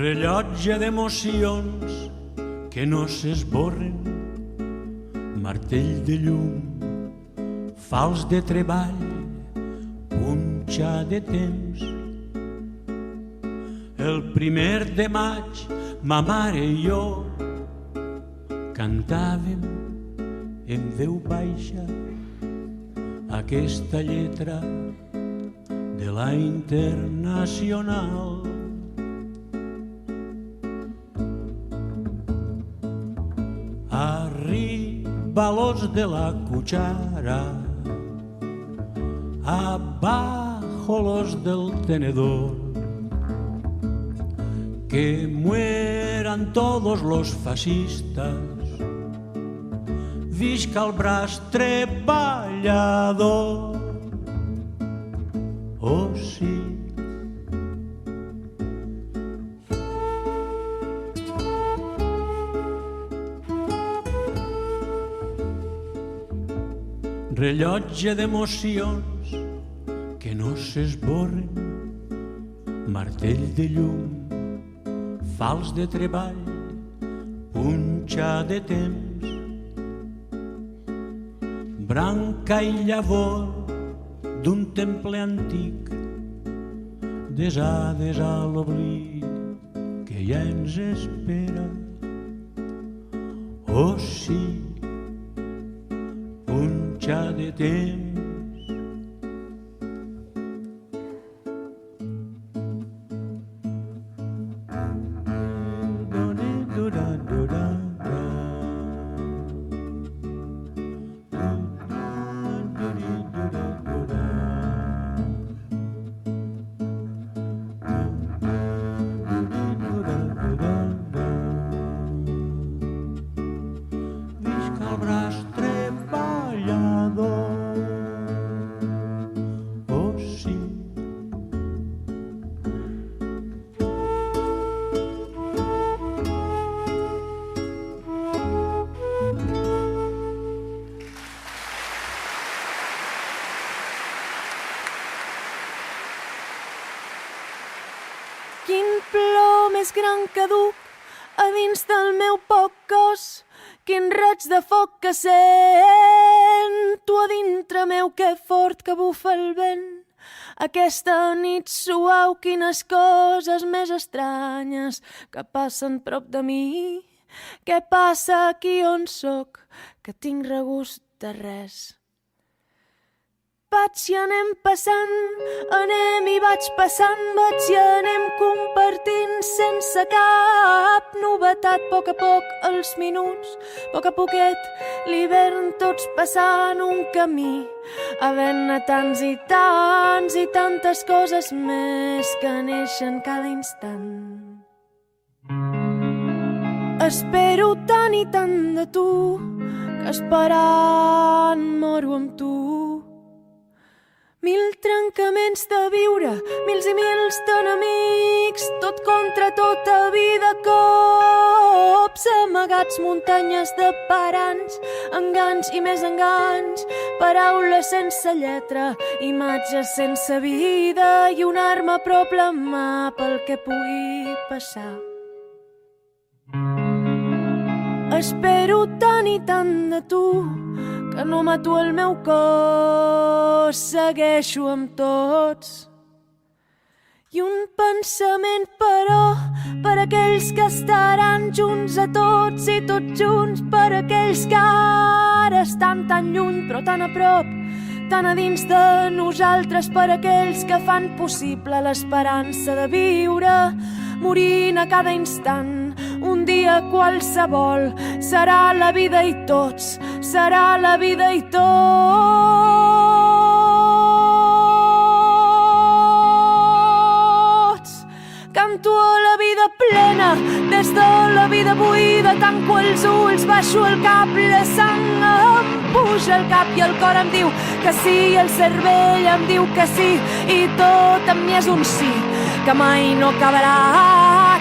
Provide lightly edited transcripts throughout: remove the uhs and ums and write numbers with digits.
Rellotge d'emocions que no s'esborren, martell de llum, fals de treball, punxa de temps. El 1 de maig, ma mare i jo cantàvem en veu baixa aquesta lletra de la Internacional. Arriba l'os de la cuchara, abajo los del tenedor, que mueran todos los fascistas, visca el braç treballador. Oh sí. Rellotge d'emocions que no s'esborren, martell de llum, fals de treball, punxa de temps, branca i llavor d'un temple antic, desades a l'oblit que ja ens espera. Oh sí, punxa de temps. Quin plor més gran que duc a dins del meu poc cos, quin raig de foc que sento a dintre meu, que fort que bufa el vent. Aquesta nit suau, quines coses més estranyes que passen prop de mi. Què passa aquí on soc, que tinc regust de res? Vaig i anem passant, anem i vaig passant, vaig i anem compartint sense cap novetat. A poc els minuts, a poquet l'hivern, tots passant un camí, havent-ne tants i tants i tantes coses més que neixen cada instant. Espero tant i tant de tu, que esperant moro amb tu. Mil trencaments de viure, mils i mils d'enemics, tot contra tota vida, cops amagats, muntanyes de paranys, enganys i més enganys, paraules sense lletra, imatges sense vida i una arma a prop la mà pel que pugui passar. Espero tant i tant de tu, que no mato el meu cos, segueixo amb tots. I un pensament, però, per aquells que estaran junts a tots i tots junts, per aquells que ara estan tan lluny però tan a prop, tan a dins de nosaltres, per aquells que fan possible l'esperança de viure, morint a cada instant. Un dia qualsevol serà la vida i tots, serà la vida i tots. Canto a la vida plena, des de la vida buida, tanco els ulls, baixo el cap, la sang em puja al cap i el cor em diu que sí, el cervell em diu que sí, i tot en mi és un sí, que mai no acabarà.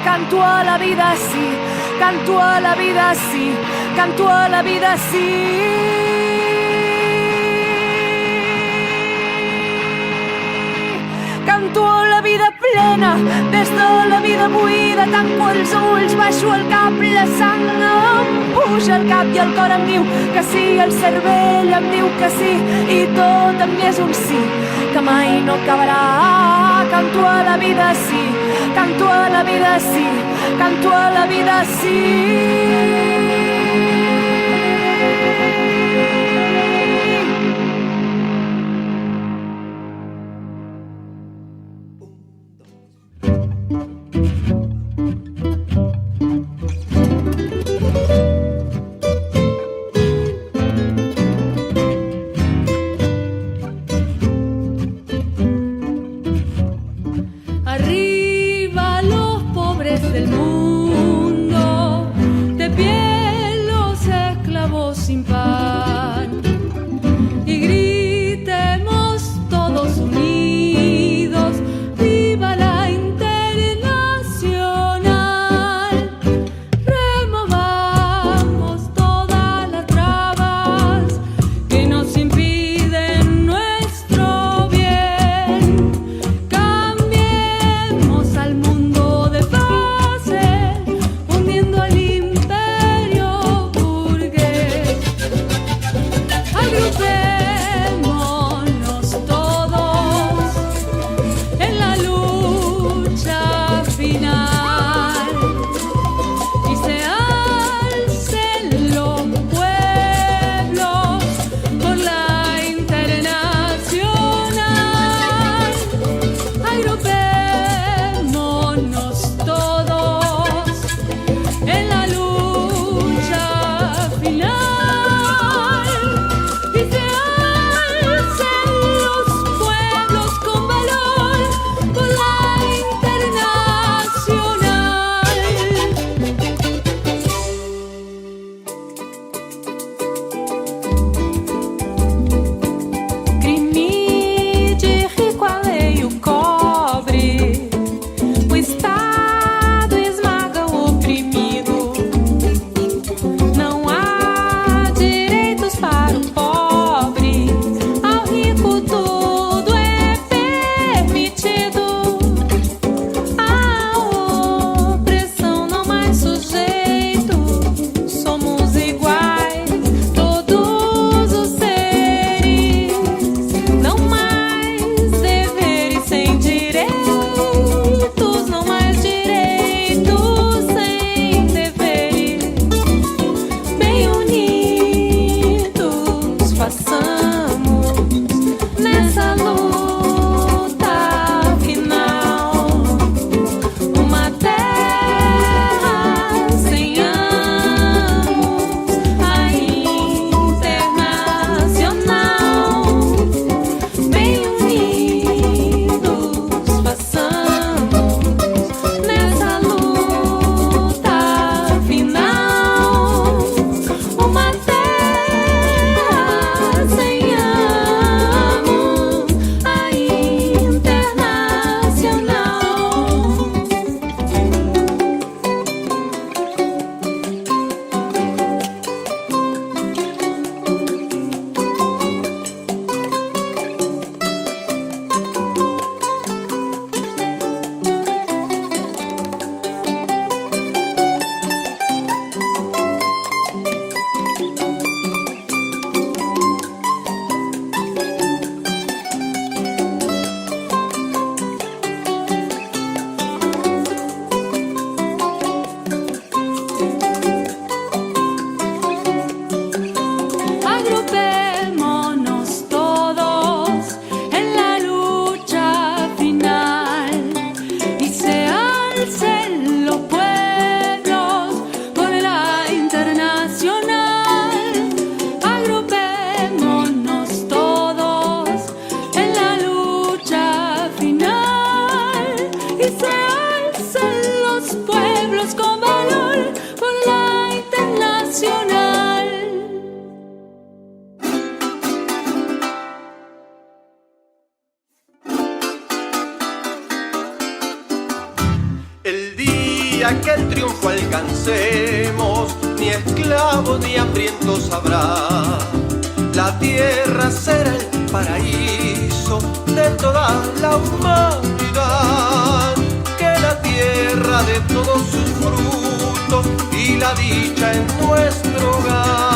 Canto a la vida sí, canto a la vida sí, canto a la vida sí. canto la vida plena, des de la vida buida, tanco els ulls, baixo el cap, la sang em puja al cap i el cor em diu que sí, el cervell em diu que sí, i tot en mi és un sí, que mai no acabarà. Canto a la vida sí, canto a la vida sí, canto a la vida sí. Arriba los pobres del mundo, de pie los esclavos sin pan, y gritemos todos unidos, viva la internacional. Removamos todas las trabas que nos impiden nuestro bien. Cambiemos al mundo de base, hundiendo al imperio burgués. Agrupémonos todos en la lucha final y se alcen los pueblos por la internacional. Agrupémonos todos en la lucha final y se alcen los pueblos con valor por la internacional. Crime de rico alheio cobre, o Estado esmaga o oprimido. Não há direitos para o pobre, ao rico tudo é permitido. A opressão não mais sujeito, somos iguais, todos os seres. Não mais deveres sem direitos, não mais direitos sem deveres. Bem unidos façamos nessa luta final uma terra sem amos, a internacional. Bem unidos façamos nessa luta final uma terra sem amos, a Agrupémonos todos en la lucha final y se alcen los pueblos por la internacional. Agrupémonos todos en la lucha final y se alcen los pueblos con valor por la internacional. El día que el triunfo alcancemos, ni esclavos ni hambrientos habrá. La tierra será el paraíso de de toda la humanidad, que la tierra de todos sus frutos y la dicha en nuestro hogar.